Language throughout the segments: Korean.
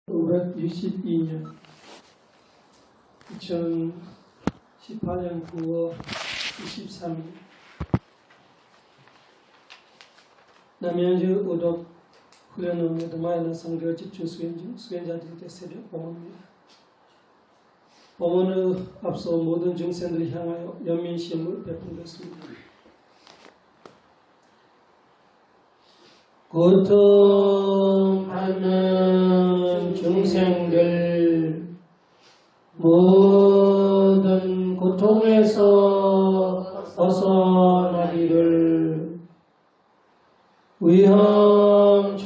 1962년 2018년 9월 23일 남양주 의독 훈련원에도 많은 선교 집중 수행자들께 새벽 봉헌입니다. 봉헌을 앞서 모든 중생들을 향하여 연민심을 베풀겠습니다. 고통받는 중생들 모든 고통에서 벗어나기를, 위험처한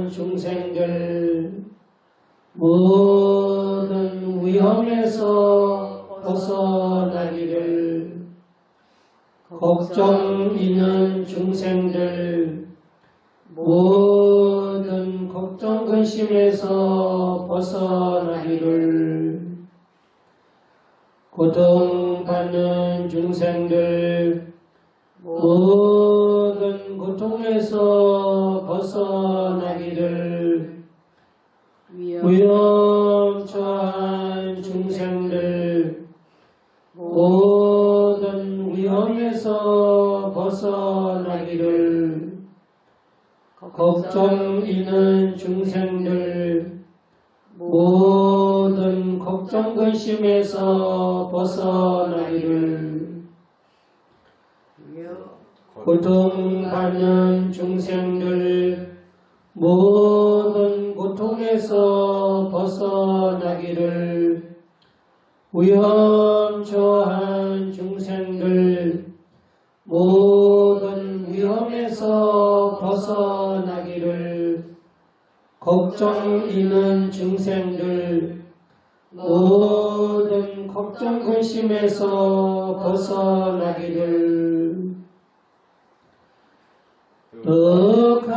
중생들 모든 위험에서 벗어나기를, 걱정 있는 중생들 모든 걱정 근심에서 벗어나기를, 고통받는 중생들 모든 고통에서 벗어나기를, 위험처한 중생들 모든 위험에서 벗어나기를, 걱정 있는 중생들 모든 걱정 근심에서 벗어나기를, 고통받는 중생들 모든 고통에서 벗어나기를, 위험처한 중생들 모든 위험에서 벗어나기를, 걱정 있는 중생들 모든 걱정 근심에서 벗어나기를, 덕하바다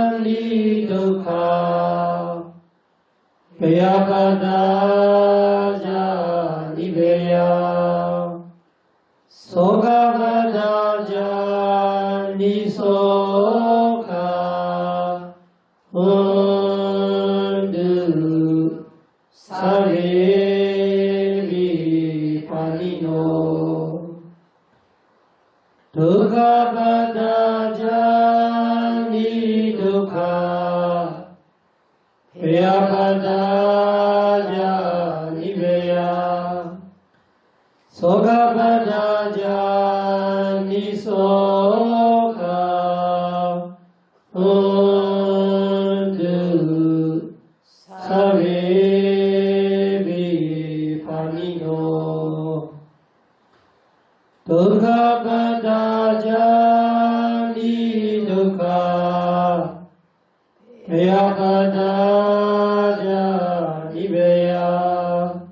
잔리 덕하 베야바다 잔리 베야 소가바다 잔리 소가 언드 사레비 파니노, 덕하바다 잔리 덕하 베야바다 잔리 베야 소가바다 잔리 소가 언드 사레비 파니노, 덕하바다 잔리 덕하 베야바다 잔리 베야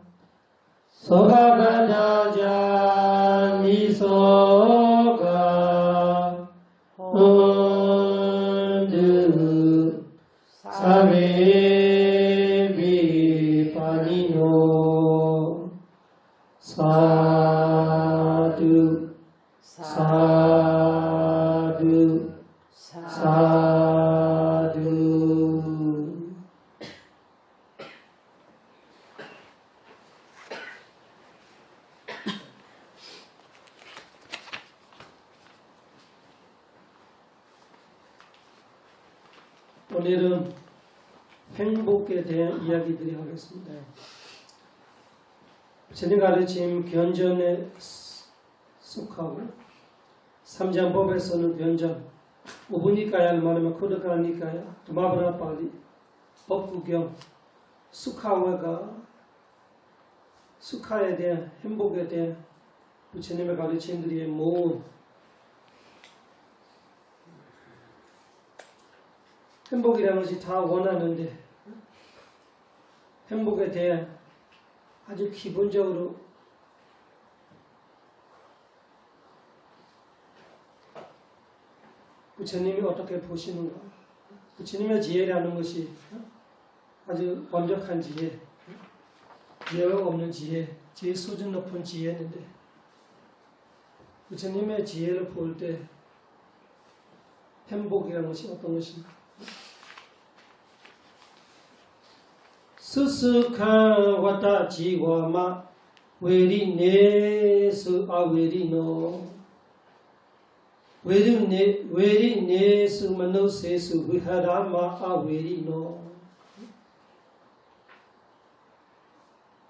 소가바다 잔리 소가 언드 사레비 파니노, 사두 사두 사두. 오늘은 행복에 대한 이야기들이 하겠습니다. 전에 가르침 견전에 속하고 삼장법에서는 견전, 우부니까야를 말하면 코드카니까야, 두마브라파리, 법구경, 수카와가 수카에 대한 행복에 대한 부처님의 가르침들이 모은 행복이라는 것이 다 원하는데 행복에 대한 아주 기본적으로 부처님이 어떻게 보시는가, 부처님의 지혜라는 것이 아주 완벽한 지혜, 지혜가 없는 지혜, 지혜 수준 높은 지혜인데 부처님의 지혜를 볼 때 행복이라는 것이 어떤 것인가? 스스칸 왔다 지와마 외리 네스 아외리노 외리 네스 만노세스 위하라마 아외리노.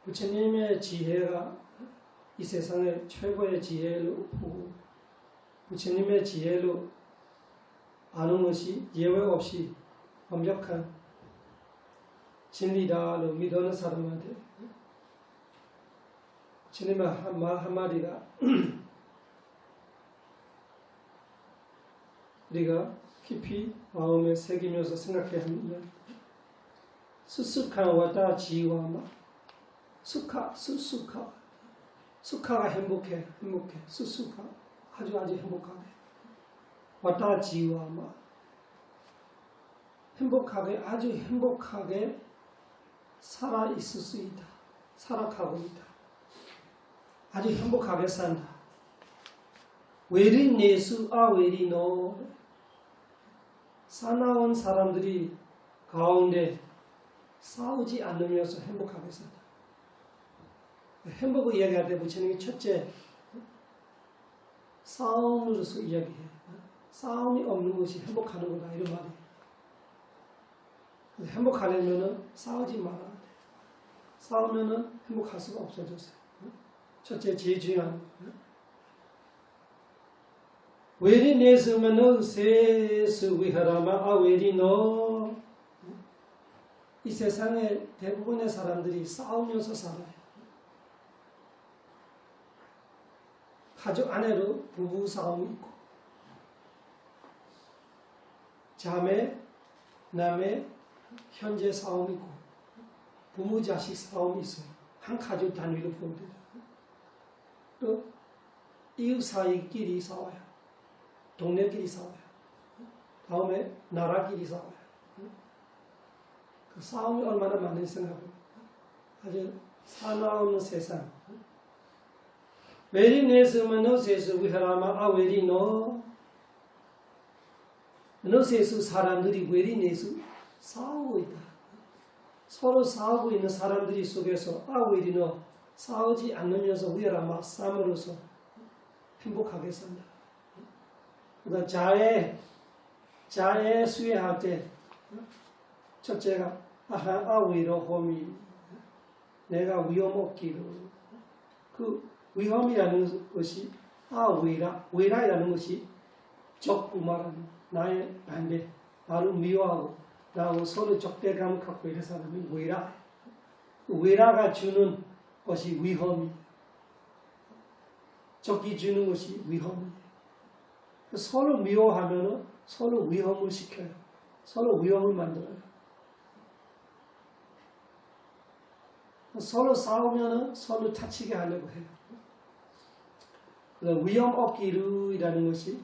부처님의 지혜가 이 세상의 최고의 지혜로 보고 부처님의 지혜로 아는 것이 예외 없이 완벽한 진리다로 믿는 사람한테 주님의 말 한마디가 우리가 깊이 마음에 새기면서 생각해야 합니다. 수수카 와다 지와마 수카 수카가 행복해 수수카 아주 행복하게 와다 지와마 행복하게 아주 행복하게 살아 있을 수 있다. 살아가고 있다. 아주 행복하게 산다. 외린 예수 아외리노. 사나운 사람들이 가운데 싸우지 않으면서 행복하게 산다. 행복을 이야기할 때 부처님이 첫째 싸움으로서 이야기해. 싸움이 없는 것이 행복하는 거다 이런 말이에요. 행복하려면 싸우지 말아야 돼. 싸우면 행복할 수가 없어졌어요. 첫째 제일 중요한 외리 내스면은 세스 위하라마 아외리노. 이 세상의 대부분의 사람들이 싸우면서 살아요. 가족 안에도 부부 싸움이 있고 자매, 남매, 현재 싸움이 있고 부모, 자식 싸움이 있어요. 한 가족 단위로 보면 돼요. 또 이웃 사이끼리 싸워요. 동네끼리 싸워요. 다음에 나라끼리 싸워요. 그 싸움이 얼마나 많은 생각을 아주 사나운 세상. 외리네스면 너세스 위하라마 아외리노. 너세스 사람들이 외리네스 싸우고 있다. 서로 싸우고 있는 사람들이 속에서 아외리노 싸우지 않으면서 위하라마 쌈으로서 행복하게 산다. 그러니까 자애 수혜할 때 첫째가 아외로 홈이 내가 위험 없기로. 그 위험이라는 것이 외라이라는 것이 적고 말하는 나의 반대, 나를 미워하고 나하고 서로 적대감을 갖고 있는 사람이 외라. 외라가 주는 것이 위험이, 적이 주는 것이 위험이. 서로 미워하면 서로 위험을 시켜요. 서로 위험을 만들어요. 서로 싸우면 서로 다치게 하려고 해요. 위험 없기르이라는 것이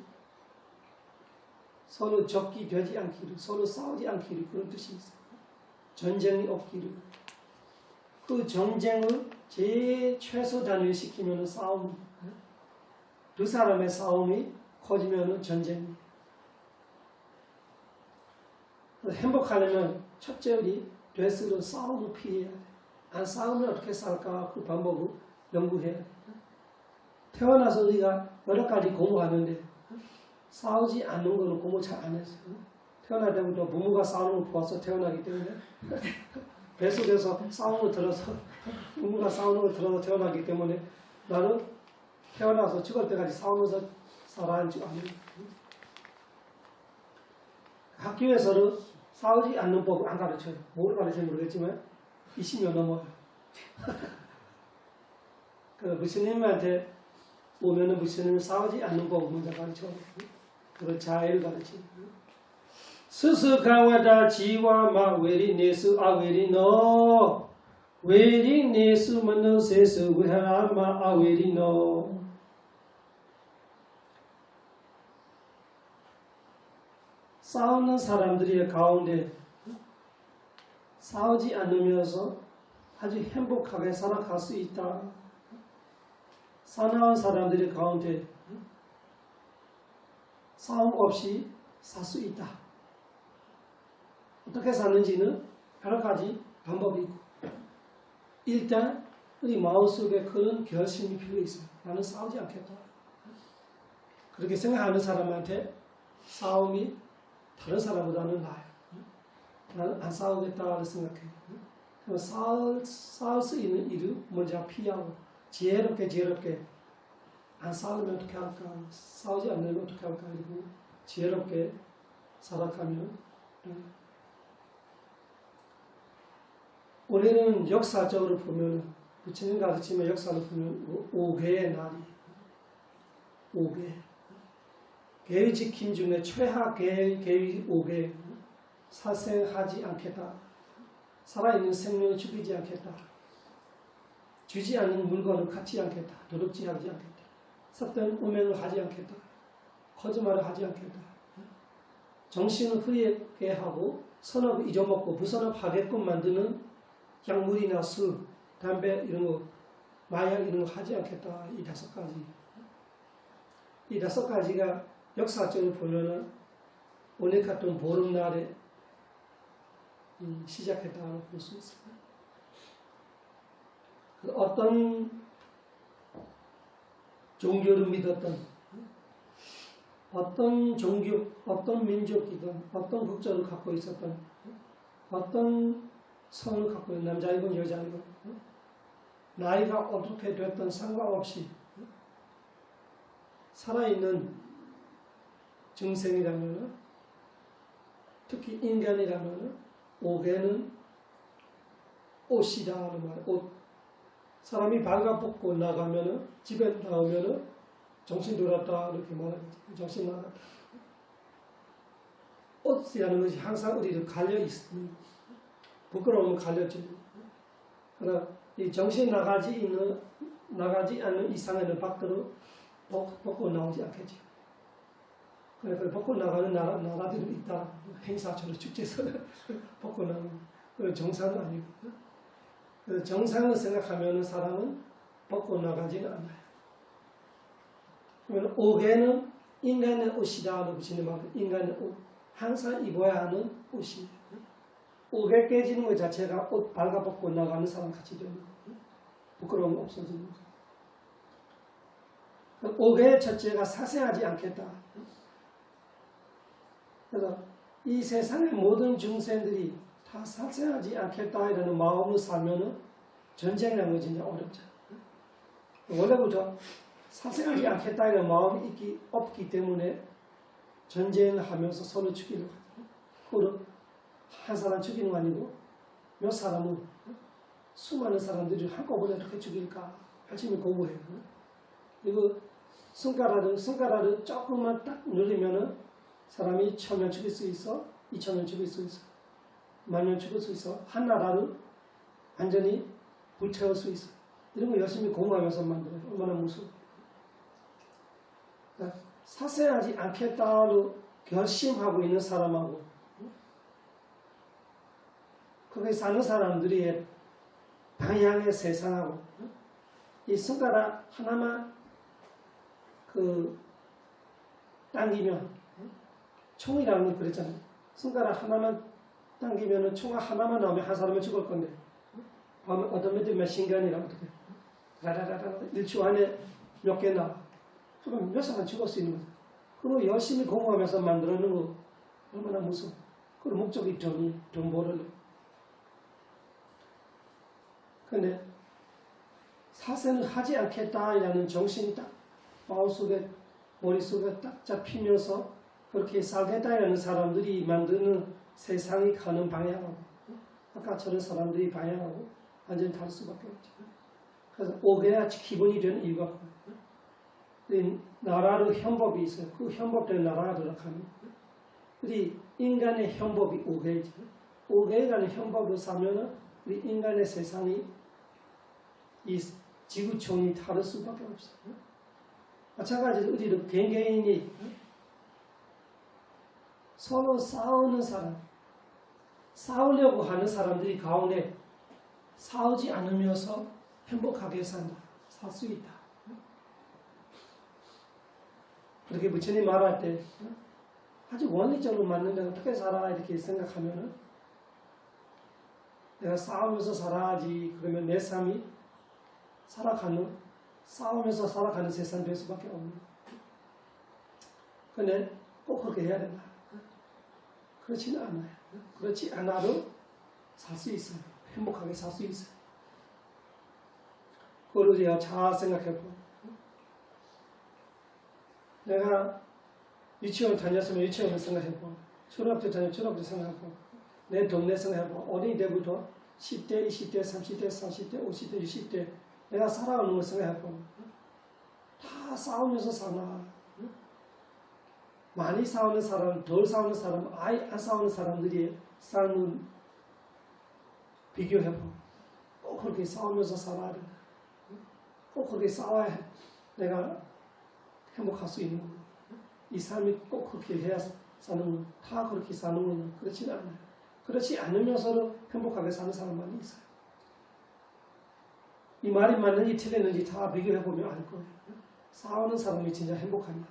서로 적이 되지 않기를, 서로 싸우지 않기를 그런 뜻이 있어요. 전쟁이 없기를. 그 전쟁을 제일 최소 단위를 시키면 싸움. 두 사람의 싸움이 커지면 전쟁이에요. 행복하려면 첫째 우리 되스로 싸움을 피해야 돼. 안 싸우면 어떻게 살까 그 방법을 연구해야 돼. 태어나서 우리가 여러 가지 공부하는데 싸우지 않는 거는 공부 잘 안 했어요. 태어날 때부터 부모가 싸우는 걸 보아서 태어나기 때문에 뱃속에서 싸우는 걸 들어서 부모가 싸우는 걸 들어서 태어나기 때문에 나는 태어나서 죽을 때까지 싸우면서 살아야 줄 압니다. 학교에서는 싸우지 않는 법을 안 가르쳐요. 뭘 가르치는지 모르겠지만 20년 넘어요. 그래서 부처님한테 오면은 부처님은 싸우지 않는 법을 먼저 가르쳐요. 그리고 자애를 가르쳐요. 스스가와다 지와마 외리네스 아외리노. 외리네스 만노세스 위하라마 아외리노. 싸우는 사람들의 가운데 싸우지 않으면서 아주 행복하게 살아갈 수 있다. 사나운 사람들의 가운데 싸움 없이 살 수 있다. 어떻게 사는지는 여러 가지 방법이 있고, 일단 우리 마음속에 그런 결심이 필요 있어요. 나는 싸우지 않겠다. 그렇게 생각하는 사람한테 싸움이 다른 사람보다는 나아요. 나는 안 싸우겠다고 생각해요. 그럼 싸울 수 있는 일을 먼저 피하고 지혜롭게 안 싸우면 어떻게 할까? 싸우지 않으면 어떻게 할까? 이러고 지혜롭게 살아가면 올해는 역사적으로 보면 부처님 가르치면 역사를 보면 5개의 날이 5개 계의 지킴 중에 최하 계의 5개 살생하지 않겠다. 살아있는 생명을 죽이지 않겠다. 주지 않는 물건을 갖지 않겠다. 도둑질 하지 않겠다. 섭된 오명을 하지 않겠다. 거짓말을 하지 않겠다. 정신을 흐리게 하고 선업을 잊어먹고 부선업하게끔 만드는 약물이나 술, 담배 이런 거, 마약 이런 거 하지 않겠다. 이 5가지. 이 5가지가 역사적으로 보면은 오늘 같은 보름날에 시작했다고 볼 수 있습니다. 어떤 종교를 믿었던 어떤 종교, 어떤 민족이든 어떤 국적을 갖고 있었던 어떤 성을 갖고 있는 남자이건 여자이건 나이가 어떻게 됐든 상관없이 살아있는 중생이라면 특히 인간이라면 5개는 옷이다 하는 말. 옷. 사람이 발가벗고 나가면은 집에 나오면은 정신 돌았다 이렇게 말하겠지. 정신 나갔다. 옷이라는 것이 항상 우리를 갈려 있습니다. 부끄러우면 갈려지. 그러나 이 정신 나가지 않는 이상에는 밖으로 벗고 나오지 않겠지. 그러니까 벗고 나가는 나라들이 있다. 행사처럼 축제에서 벗고 나가는 그건 정상은 아니고. 그래서 정상을 생각하면 사람은 벗고 나가지는 않아요. 그러면 5개는 인간의 옷이다. 붙이는 말은 인간의 옷. 항상 입어야 하는 옷이에요. 5개 깨지는 것 자체가 옷 발가벗고 나가는 사람 같이 되는 거예요. 부끄러움 없어지는 거예요. 5개의 첫째가 사생하지 않겠다. 그래서 이 세상의 모든 중생들이 다 사생하지 않겠다라는 마음을 살면은 전쟁이라는 거 진짜 어렵죠. 원래부터 사생하지 않겠다는 마음이 없기 때문에 전쟁을 하면서 서로 죽이는 거예요. 한 사람 죽이는 거 아니고 몇 사람은 수많은 사람들이 한꺼번에 어떻게 죽일까 열심히 공부해요. 그리고 손가락을 조금만 딱 누르면은 사람이 1000명 죽일 수 있어, 2000명 죽일 수 있어, 10,000명 죽일 수 있어, 한 나라를 완전히 불태울 수 있어. 이런 거 열심히 공부하면서 만들어요. 얼마나 무서워. 그러니까 사생하지 않겠다로 결심하고 있는 사람하고 거기 사는 사람들이 방향의 세상하고 이 손가락 하나만 당기면 총이라는 걸 그랬잖아요. 손가락 하나만 당기면 총 하나만 나오면 한 사람은 죽을 건데 어떤 몇 시간이라고 어떻게 라라라라 1초 안에 몇 개 나와. 그럼 몇 사람 죽을 수 있는 거죠. 그리고 열심히 공부하면서 만들어놓은 거 얼마나 무서워. 그리고 목적이 돈 벌을래. 근데 사생을 하지 않겠다라는 정신이 딱 마음속에 머릿속에 딱 잡히면서 그렇게 살겠다라는 사람들이 만드는 세상이 가는 방향하고 아까 저런 사람들이 방향하고 완전히 다를 수밖에 없죠. 그래서 5개가 기본이 되는 이유가 뭐예요? 나라로 현법이 있어요. 그 현법대로 나라가 돌아가는 우리 인간의 현법이 5개이죠. 5개라는 현법을 사면은 우리 인간의 세상이 이 지구촌이 다를 수밖에 없어요. 마찬가지로 우리도 개인이 서로 싸우는 사람, 싸우려고 하는 사람들이 가운데 싸우지 않으면서 행복하게 산다. 살 수 있다. 그렇게 부처님 말할 때 아주 원리적으로 맞는데 어떻게 살아 이렇게 생각하면은 내가 싸우면서 살아야지 그러면 내 삶이 싸우면서 살아가는 세상 될 수밖에 없는. 근데 꼭 그렇게 해야 된다. 그렇지는 않아요. 그렇지 않아도 살 수 있어요. 행복하게 살 수 있어요. 그걸 우리가 잘 생각해보고, 내가 유치원 다녔으면 유치원을 생각해보고, 초등학교 다녔으면 초등학교 생각해보고, 내 동네 생각해보고, 어린이 때부터 10대, 20대, 30대, 40대, 50대, 60대 내가 살아오는 걸 생각해보고, 다 싸우면서 사나. 많이 싸우는 사람, 덜 싸우는 사람, 아예 안 싸우는 사람들이 삶을 비교해보고, 꼭 그렇게 싸우면서 살아야 된다. 꼭 그렇게 싸워야 내가 행복할 수 있는 거예요. 이 삶이 꼭 그렇게 해야 사는 거예요. 다 그렇게 사는 거예요. 그렇지는 않아요. 그렇지 않으면서도 행복하게 사는 사람만이 있어요. 이 말이 맞는지 틀렸는지 다 비교해보면 알 거예요. 싸우는 사람이 진짜 행복합니다.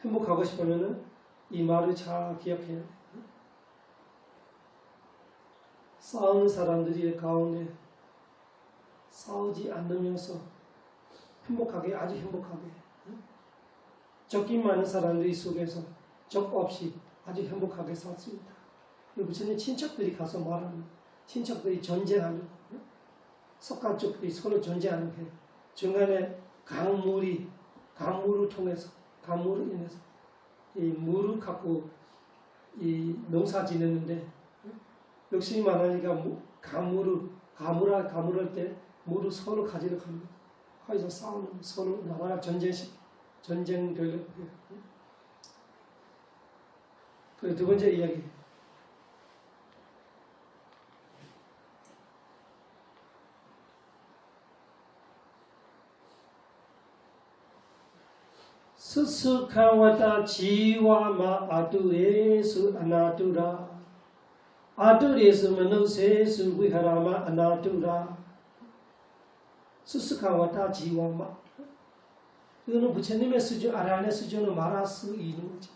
행복하고 싶으면 이 말을 잘 기억해야 돼요. 싸우는 사람들이 가운데 싸우지 않으면서 행복하게, 아주 행복하게, 적이 많은 사람들이 속에서 적 없이 아주 행복하게 살 수 있다. 부처님 친척들이 가서 말하는, 친척들이 전쟁하는, 석가족들이 서로 전쟁하는 게 중간에 강물을 통해서, 강물을 인해서 이 물을 갖고 이 농사 지내는데 욕심이 많으니까 가물할 때 물을 서로 가지러 갑니다. 거기서 싸우는, 서로 나라가 전쟁되려고 해요. 그 두 번째 이야기. 스스카와타 지와마 아두레수 아나두라 아두레수 마누세수 위하라마 아나두라 스스카와타 지와마. 이거는 부처님의 수준, 아라한의 수준을 말할 수 있는 거죠.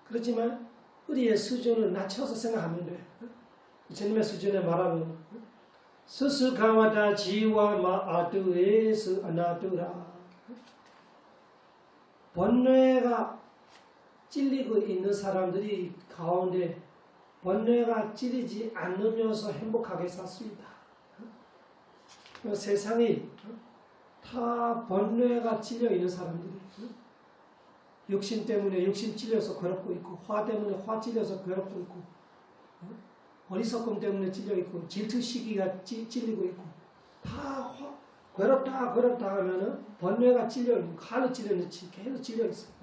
그렇지만 우리의 수준을 낮춰서 생각하면 돼요. 부처님의 수준에 말하면 스스카와타 지와마 아두레수 아나두라. 번뇌가 찔리고 있는 사람들이 가운데 번뇌가 찔리지 않으면서 행복하게 살 수 있다. 세상이 다 번뇌가 찔려 있는 사람들이 욕심 때문에 욕심 찔려서 괴롭고 있고, 화 때문에 화 찔려서 괴롭고 있고, 어리석음 때문에 찔려 있고, 질투 시기가 찔리고 있고, 다 괴롭다 하면은 번뇌가 찔려 있는, 칼로 찔렸는지 계속 찔려 있어요.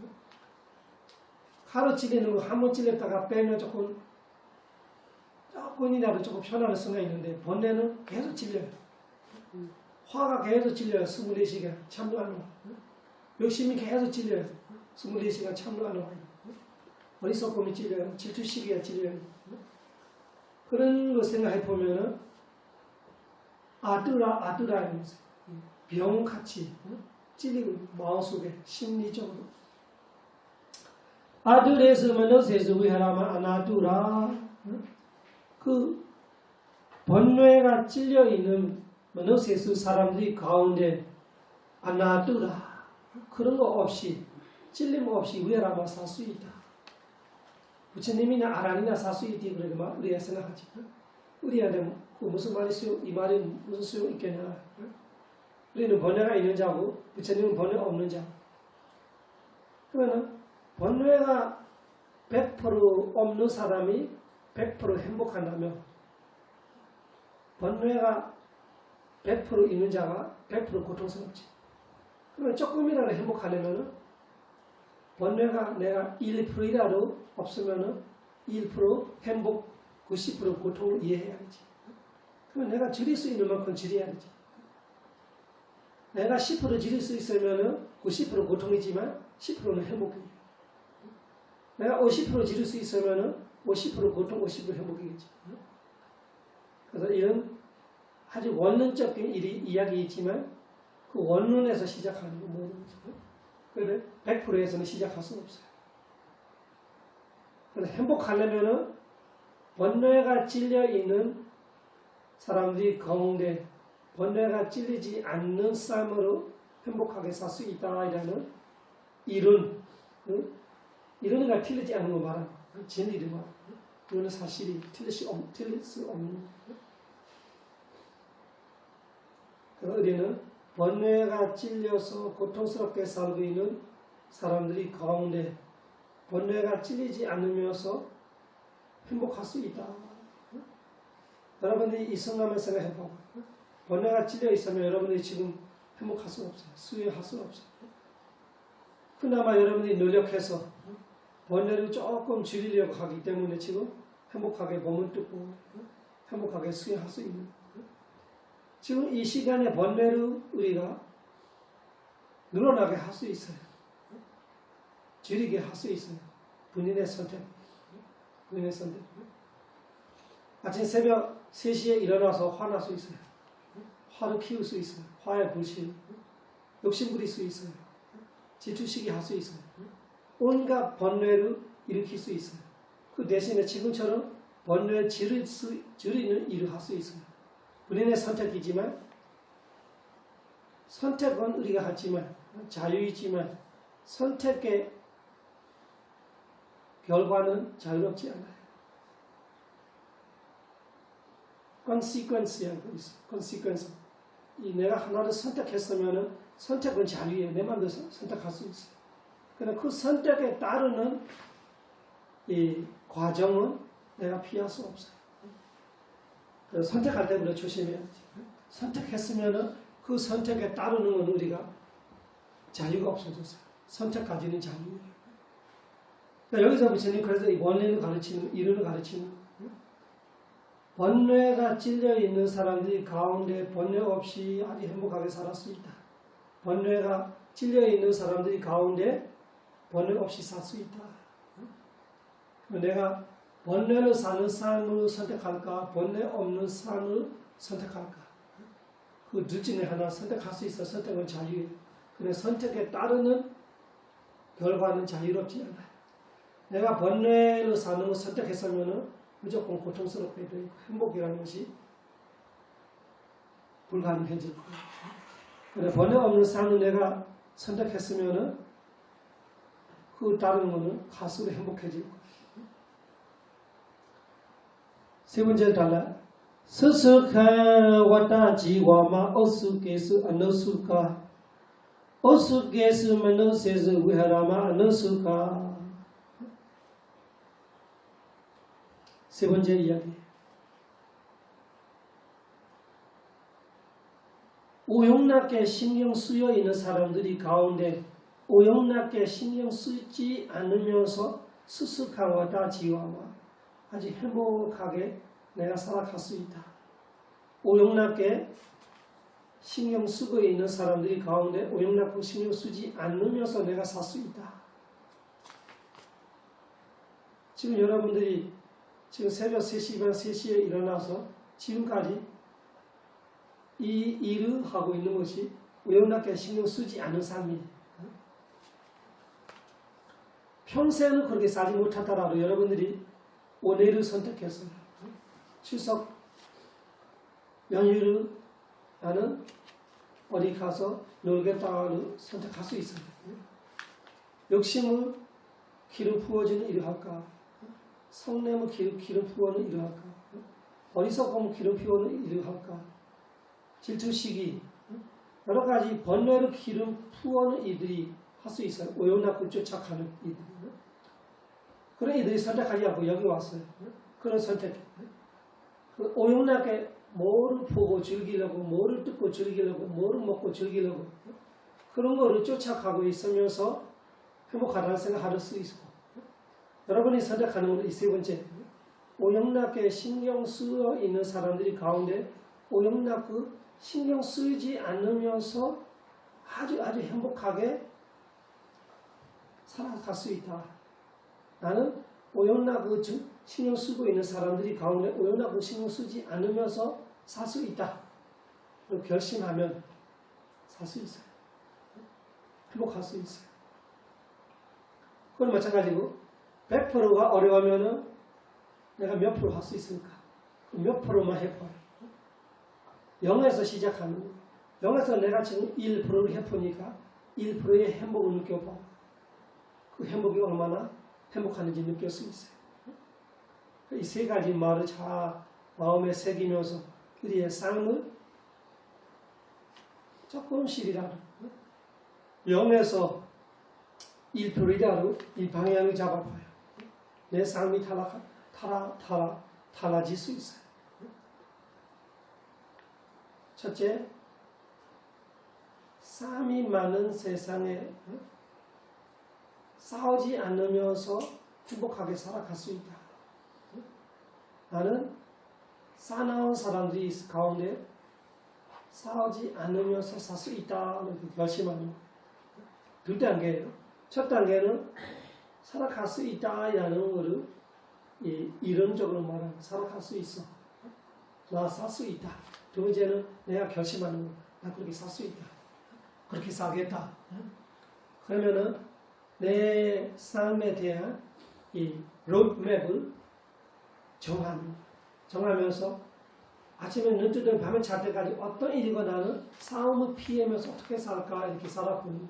칼로 찔리는 거 한 번 찔렸다가 빼면 조금이라도 조금 편안할 수가 있는데, 번뇌는 계속 찔려요. 화가 계속 찔려요. 24시간 참도 안 하고. 욕심이 계속 찔려요. 24시간 참도 안 하고. 어리석음이 찔려요. 질투 시기가 찔려요. 그런 거 생각해 보면은 아두라 이러면서 병같이 찔리고 마음속에 심리적으로 아두레스 마누세수 위하라마 아나두라. 그 번뇌가 찔려있는 마누세수 사람들이 가운데 아나두라. 그런 거 없이, 찔림 없이 위하라마 살 수 있다. 부처님이나 아란이나 살 수 있지. 그러니까 우리가 생각하지. 우리한테 무슨 말이 이 말이 무슨 소용 있겠냐. 우리는 번뇌가 있는 자고 부처님은 번뇌가 없는 자. 그러면 번뇌가 100% 없는 사람이 100% 행복한다면, 번뇌가 100% 있는 자가 100% 고통스럽지. 그러면 조금이라도 행복하려면 번뇌가 내가 1%이라도 없으면 1% 행복, 90% 고통을 이해해야지. 그러면 내가 줄일 수 있는 만큼 줄여야지. 내가 10% 줄일 수 있으면 90% 고통이지만 10%는 행복이에요. 내가 50% 줄일 수 있으면 50% 고통, 50% 행복이겠지. 그래서 이런 아주 원론적인 이야기이지만 그 원론에서 시작하는 거 모든 거죠. 그래 100%에서는 시작할 수 없어요. 그래서 행복하려면은 번뇌가 찔려 있는 사람들이 가운데 번뇌가 찔리지 않는 삶으로 행복하게 살 수 있다 이라는 이론, 이론이가 틀리지 않는 거 말하는 진리를 말하는 그거는 사실이 틀릴 수 없는. 그래서 우리는 번뇌가 찔려서 고통스럽게 살고 있는 사람들이 가운데 번뇌가 찔리지 않으면서 행복할 수 있다. 여러분들이 이 순간을 생각해보고 번뇌가 찔려 있으면 여러분들이 지금 행복할 수 없어요. 수용할 수 없어요. 그나마 여러분들이 노력해서 번뇌를 조금 줄이려고 하기 때문에 지금 행복하게 몸을 뜯고 행복하게 수용할 수 있는. 지금 이 시간에 번뇌를 우리가 늘어나게 할 수 있어요. 줄이게 할 수 있어요. 본인의 선택. 본인의 선택. 아침 새벽 3시에 일어나서 화날 수 있어요. 화를 키울 수 있어요. 화의 불신. 욕심 부릴 수 있어요. 질투시기 할 수 있어요. 온갖 번뇌를 일으킬 수 있어요. 그 대신에 지금처럼 번뇌를 줄이는 일을 할 수 있어요. 본인의 선택이지만 선택은 우리가 하지만 자유이지만 선택의 결과는 자유롭지 않아요. consequence라고 있어요. consequence. 내가 하나를 선택했으면 선택은 자유예요. 내 마음대로 선택할 수 있어요. 그러나 그 선택에 따르는 이 과정은 내가 피할 수 없어요. 그래서 선택할 때부터 조심해야지. 선택했으면 그 선택에 따르는 건 우리가 자유가 없어졌어요. 선택까지는 자유예요. 그러니까 여기서 부처님 그래서 이 원리를 가르치는, 이론을 가르치는 번뇌가 찔려있는 사람들이 가운데 번뇌 없이 아주 행복하게 살 수 있다. 번뇌가 찔려있는 사람들이 가운데 번뇌 없이 살 수 있다. 내가 번뇌로 사는 삶을 선택할까? 번뇌 없는 삶을 선택할까? 그 둘 중에 하나 선택할 수 있어. 선택은 자유예요. 근데 선택에 따르는 결과는 자유롭지 않아요. 내가 번뇌로 사는 걸 선택했으면 무조건 고통스럽게 되고 행복이라는 것이 불가능해질 거예요. 그런데 번뇌 없는 삶을 내가 선택했으면 그 다른 거는 가수로 행복해질 거예요. 세 번째 달라. 스스카 와타 지와마 오수케스 아노수카 오수케스 마노세스 위하라마 아노수카. 세 번째 이야기. 오용납게 신경 쓰여 있는 사람들이 가운데 오용납게 신경 쓰지 않으면서 스스카와다 지와마 아주 행복하게 내가 살아갈 수 있다. 오용납게 신경 쓰고 있는 사람들이 가운데 오용납게 신경 쓰지 않으면서 내가 살 수 있다. 지금 여러분들이 지금 새벽 3시 반 3시에 일어나서 지금까지 이 일을 하고 있는 것이 오용납게 신경 쓰지 않은 삶이에요. 평생은 그렇게 살지 못하더라도 여러분들이 오늘을 선택했어요. 추석 연휴를 나는 어디 가서 놀겠다를 선택할 수 있어요. 욕심을 기름 부어주는 일을 할까? 성냄을 기름 부어는 일을 할까? 어리석음을 기름 부어는 일을 할까? 질투시기 여러 가지 번뇌로 기름 부어는 이들이 할 수 있어요. 오용납고 쫓아가는 이들. 그런 이들이 선택하지 않고 여기 왔어요. 그런 선택. 오용납게 뭐를 보고 즐기려고, 뭐를 듣고 즐기려고, 뭐를 먹고 즐기려고 그런 거를 쫓아가고 있으면서 행복하다는 생각할 수 있고 여러분이 선택하는 것은 이 세 번째. 오용납게 신경 쓰여 있는 사람들이 가운데 오용납고 신경 쓰이지 않으면서 아주 행복하게 살아갈 수 있다. 나는 오용납고 신경 쓰고 있는 사람들이 가운데 오용납고 신경 쓰지 않으면서 살 수 있다. 결심하면 살 수 있어요. 행복할 수 있어요. 그건 마찬가지고 100%가 어려우면은 내가 몇 프로 할 수 있을까? 몇 프로만 해봐요. 0에서 시작하는 거예요. 0에서 내가 지금 1%를 해보니까 1%의 행복을 느껴봐. 그 행복이 얼마나 행복한지 느낄 수 있어요. 이 세 가지 말을 잘 마음에 새기면서 우리의 삶을 조금씩이라도 0에서 1%이라도 이 방향을 잡아봐요. 내 삶이 달라질 수 있어요. 첫째, 싸움이 많은 세상에 싸우지 않으면서 행복하게 살아갈 수 있다. 나는 사나운 사람들이 가운데 싸우지 않으면서 살 수 있다는 그 결심하는 거예요. 두 단계예요. 첫 단계는 살아갈 수 있다라는 것을 이론적으로 말하는 살아갈 수 있어. 나 살 수 있다. 두 번째는 내가 결심하는 거. 나 그렇게 살 수 있다. 그렇게 살겠다. 그러면은 내 삶에 대한 이 로드맵을 정하면서 아침에 눈 뜨든 밤에 잘 때까지 어떤 일이고 나는 싸움을 피하면서 어떻게 살까 이렇게 살아보는.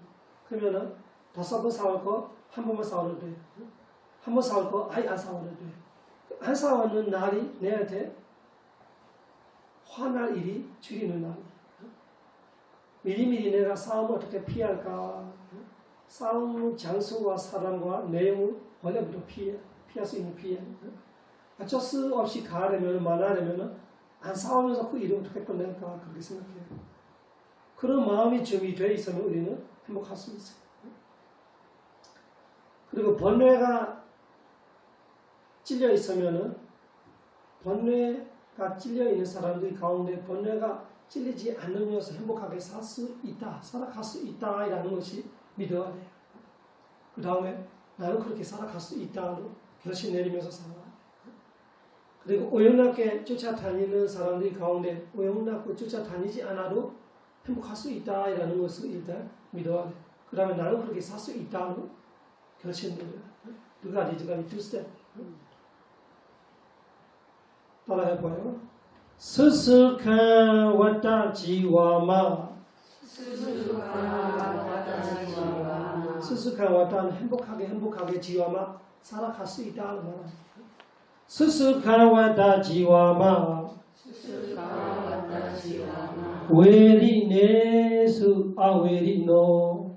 그러면은 5번 싸울 거 한 번만 싸워도 돼. 한 번 싸울 거 아예 안 싸워도 돼. 안 싸우는 날이 내한테 화날 일이 줄이는 날이야. 미리미리 내가 싸움을 어떻게 피할까. 싸움 장소와 사람과 내용을 원래부터 피할 수 있는 피해. 어쩔 수 없이 가려면 만나려면 안 싸우면서 그 일을 어떻게 끝낼까 그렇게 생각해요. 그런 마음이 준비되어 있으면 우리는 행복할 수 있어요. 그리고 번뇌가 찔려 있으면은 번뇌가 찔려 있는 사람들 가운데 번뇌가 찔리지 않으면서 행복하게 살 수 있다, 살아갈 수 있다라는 것이 믿어야 돼요. 그 다음에 나는 그렇게 살아갈 수 있다고 결심 내리면서 살아야 돼요. 그리고 오용납게 쫓아다니는 사람들 가운데 오용납고 쫓아다니지 않아도 행복할 수 있다라는 것을 일단 믿어야 돼요. 그 다음에 나는 그렇게 살 수 있다고 결심 내려요. 두 가지 두 스텝. 따라해봐요. 스스칸 왔다 지와마. 스스칸 왔다는 행복하게 지와마 살아갈 수 있다는 말입니다. 스스칸 왔다 지와마. 웨리네스 아웨리노.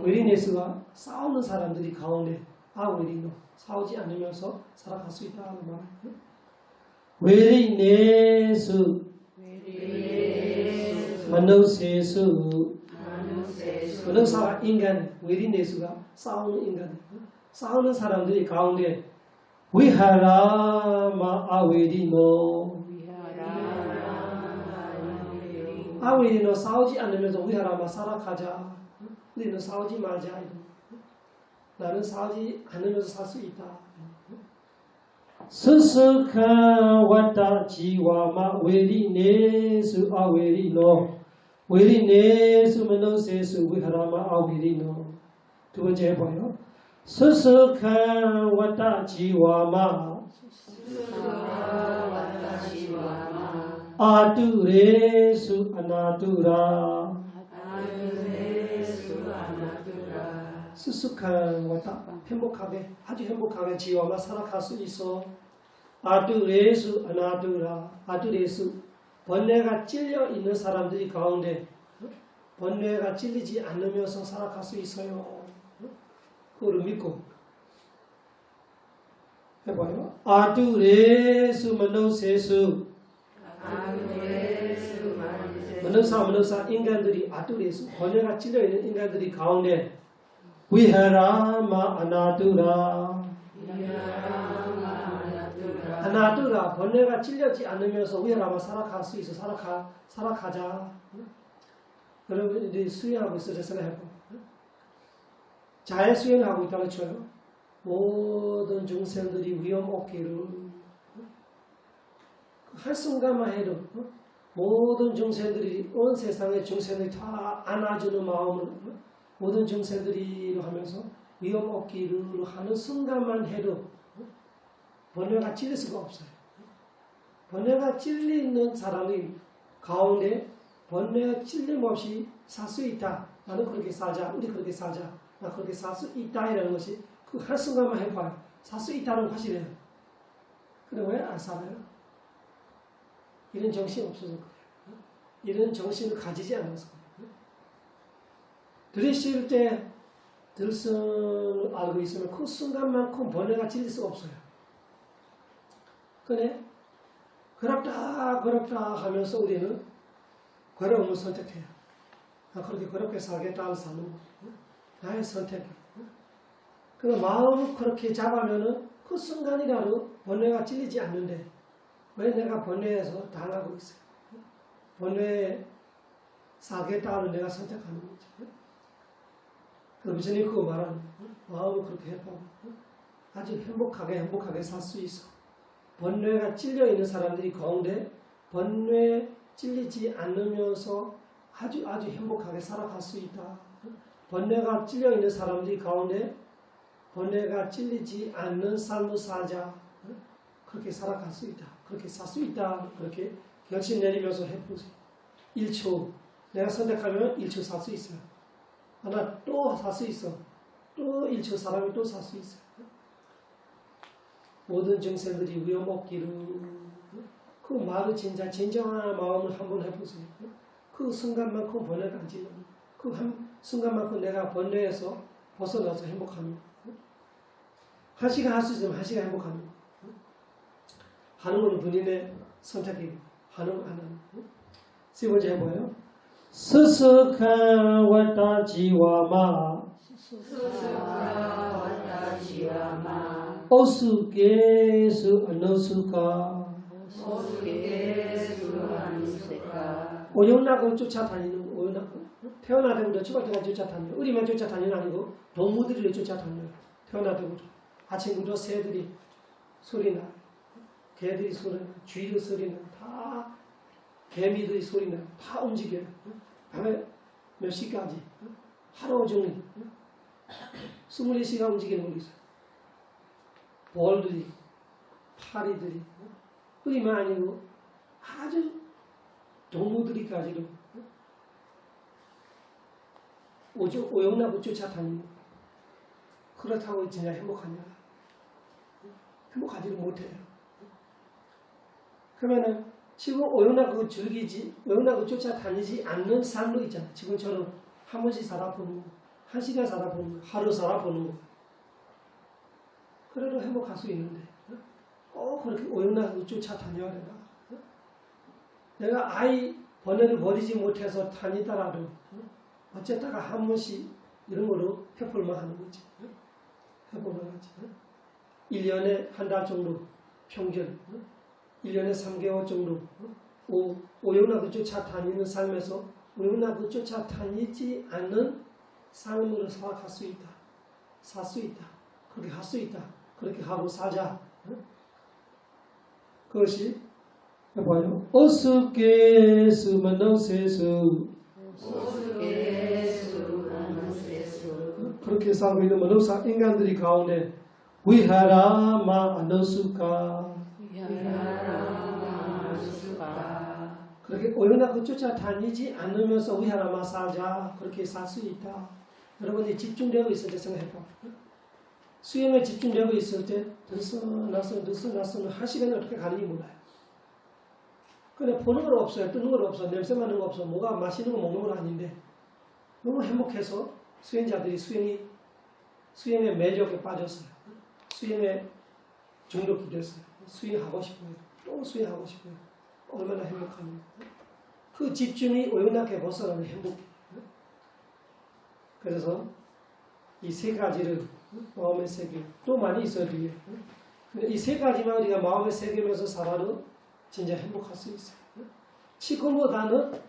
웨리네스가 싸우는 사람들이 가운데 아웨리노 싸우지 않으면서 살아갈 수 있다는 말이에요. 웨리네스 마누세수 마누사가 인간, 웨리네스가 싸우는 인간이에요. 싸우는 사람들이 가운데 위하라마 아웨리노 아웨리노 싸우지 않으면서 위하라마 살아가자. 우리는 싸우지 말자. 나는 싸우지 않으면서 살 수 있다. 스스칸 왔다 지와마 웨리네스 아웨리노 웨리네스 마누세수 위하라마 아웨리노. 두 번째 해봐요. 스스칸 왔다 지와마 아두레수 아나두라. 스스칸 왔다 행복하게 아주 행복하게 지와마 살아갈 수 있어. 아두레수 아나두라. 아두레수 번뇌가 찔려 있는 사람들이 가운데 번뇌가 찔리지 않으면서 살아갈 수 있어요. 그거를 믿고 해봐요. 아두레수 마누세수 마누사 인간들이 아두레수 번뇌가 찔려 있는 인간들이 가운데 위하라마 아나두라. 아나두라 번뇌가 찔려지 않으면서 위하라마 살아갈 수 있어. 살아가자. 여러분들이 수행하고 있어서 생각해봐. 잘 수행하고 있다고 쳐요. 모든 중생들이 위험 없기를 한 순간만 해도 모든 중생들이 온 세상의 중생들이 다 안아주는 마음으로 모든 중생들이 하면서 위험 없기를 하는 순간만 해도 번뇌가 찔릴 수가 없어요. 번뇌가 찔리는 사람이 가운데 번뇌 찔림 없이 살 수 있다. 나는 그렇게 살자. 우리 그렇게 살자. 나 그렇게 살 수 있다. 이라는 것이 그 한 순간만 해봐요. 살 수 있다는 확실해요. 근데 왜 안 살아요? 이런 정신이 없어서 그래요. 이런 정신을 가지지 않아서 그래요. 들이쉴 때 들성을 알고 있으면 그 순간만큼 번뇌가 찔릴 수가 없어요. 근데 그렇다 하면서 우리는 괴로움을 선택해요. 나 그렇게 괴롭게 살겠다 사는 거예요. 나의 선택이에요. 그럼 마음을 그렇게 잡으면은 그 순간이라도 번뇌가 찔리지 않는데 왜 내가 번뇌에서 당하고 있어요? 번뇌에 살겠다는 내가 선택하는 거죠. 그 부처님 그거 말하는 거예요. 마음을 그렇게 해보고 아주 행복하게 살 수 있어. 번뇌가 찔려있는 사람들이 가운데 번뇌에 찔리지 않으면서 아주 행복하게 살아갈 수 있다. 번뇌가 찔려있는 사람들이 가운데 번뇌가 찔리지 않는 삶을 살자. 그렇게 살아갈 수 있다. 그렇게 살 수 있다. 그렇게 결심 내리면서 해보세요. 1초 내가 선택하면 1초 살 수 있어요. 하나 또 살 수 있어. 또 1초 사람이 또 살 수 있어요. 모든 증세들이 위험 없기를 그 말을 진정한 마음을 한번 해보세요. 그 순간만큼 번뇌가 안 찔러. 그 한 순간만큼 내가 번뇌에서 벗어나서 행복하는 거. 한 시간 할 수 있으면 한 시간 행복하는 거. 하는 건 본인의 선택이고 하는 거 안 하는 거. 세 번째 해봐요. 스스카 왔다 지와마 오수계수 안노수카 오용락을 쫓아다니는 오용락 태어나때부터 죽을 때까지 쫓아다녀요. 우리만 쫓아다니는 아니고 동무들이 쫓아다녀요. 태어나때부터 아침부터 새들이 소리나 개들이 소리나 쥐들 소리나 다 개미들이 소리나 다 움직여요. 밤에 몇 시까지 하루 종일 24시간 움직이는 거 있어요. 벌들이 파리들이 우리만 아니고 아주 동무들이까지도 오용락을 쫓아다니는 그렇다고 진짜 행복하냐? 행복하지를 못해요. 그러면은 지금 오용락을 즐기지, 오용락을 쫓아다니지 않는 삶도 있잖아요. 지금처럼 한 번씩 살아보는 거, 한 시간 살아보는 거, 하루 살아보는 거. 그래도 행복할 수 있는데 그렇게 오용락을 쫓아다녀야 되나? 내가 아이 번뇌를 버리지 못해서 다니더라도 어쨌다가 한 번씩 이런 걸로 해볼만 하는 거지. 해볼만 하지. 1년에 한 달 정도 평균 1년에 3개월 정도 오용락을 쫓아다니는 삶에서 오용락을 쫓아다니지 않는 삶으로 살아갈 수 있다. 살 수 있다. 그렇게 할 수 있다. 그렇게 하고 살자. 그것이 해봐요. 어스케스 만능세수 그렇게 살고 있는 만능사 인간들이 가운데 위하라마 안너수카 그렇게 오용락을 쫓아다니지 않으면서 위하라마 살자. 그렇게 살 수 있다. 여러분이 집중되고 있을 때 생각해봐. 수행에 집중되고 있을 때 들썩날썩 한 시간이 어떻게 가는지 몰라요. 근데 보는 건 없어요. 뜨는 건 없어. 냄새 맡는 거 없어. 뭐가 맛있는 거 먹는 건 아닌데 너무 행복해서 수행자들이 수행의 매력에 빠졌어요. 수행에 중독이 됐어요. 수행하고 싶어요. 또 수행하고 싶어요. 얼마나 행복하냐. 그 집중이 오용락에 벗어나는 행복이에요. 그래서 이 세 가지를 마음의 세계 또 많이 있어요. 뒤에. 근데 이 세 가지만 우리가 마음의 세계면서 살아도 진짜 행복할 수 있어요. 지금보다는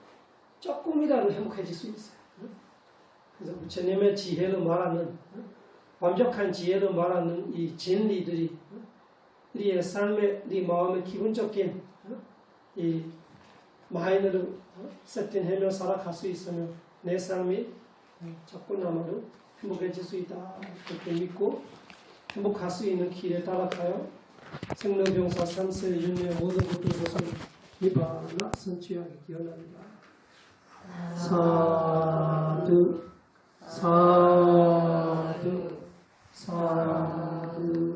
조금이라도 행복해질 수 있어요. 그래서 부처님의 지혜로 말하는 완벽한 지혜로 말하는 이 진리들이 우리의 삶의 우리 마음의 기본적인 이 마인드를 세팅하며 살아갈 수 있으면 내 삶이 조금나마도 행복해질 수 있다 그렇게 믿고 행복할 수 있는 길에 따라가요. 생로병사 삼세 윤회 모든 것들 니바나 선취하기 기원합니다. 사두 사두 사두